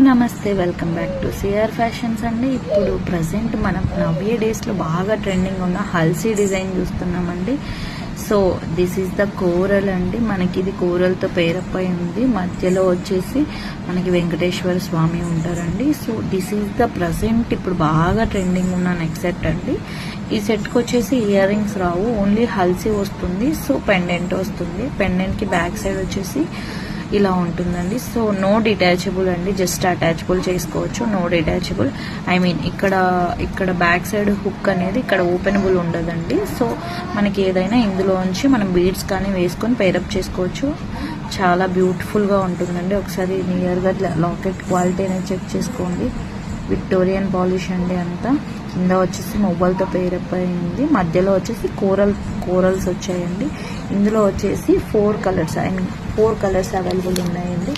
నమస్తే, welcome back to CR fashions అండి. ఇప్పుడు ప్రజెంట్ మనం నవ్య డేస్లో బాగా ట్రెండింగ్ ఉన్న హల్సీ డిజైన్ చూస్తున్నామండి. So this is the coral అండి. మనకి ఇది కోరల్తో పేరప్ అయి ఉంది. మధ్యలో వచ్చేసి మనకి వెంకటేశ్వర స్వామి ఉంటారండి. So this is the present ఇప్పుడు బాగా ట్రెండింగ్ ఉన్న నెక్ సెట్ అండి. ఈ సెట్కి వచ్చేసి ఇయర్ రింగ్స్ రావు, ఓన్లీ హల్సీ వస్తుంది. సో పెండెంట్ వస్తుంది. పెండెంట్కి బ్యాక్ సైడ్ వచ్చేసి ఇలా ఉంటుందండి. సో నో డిటాచబుల్ అండి, జస్ట్ అటాచబుల్ చేసుకోవచ్చు. నో డిటాచబుల్, ఐ మీన్ ఇక్కడ బ్యాక్ సైడ్ హుక్ అనేది ఇక్కడ ఓపెనబుల్ ఉండదండి. సో మనకి ఏదైనా ఇందులోంచి మనం బీడ్స్ కానీ వేసుకొని పేరప్ చేసుకోవచ్చు. చాలా బ్యూటిఫుల్గా ఉంటుందండి. ఒకసారి నియర్గా లాకెట్ క్వాలిటీ అనేది చెక్ చేసుకోండి. విక్టోరియన్ పాలిష్ అండి అంతా. కింద వచ్చేసి మొబైల్తో పేరప్ అయింది. మధ్యలో వచ్చేసి కోరల్స్ వచ్చాయండి. ఇందులో వచ్చేసి 4 కలర్స్ అవైలబుల్ ఉన్నాయండి.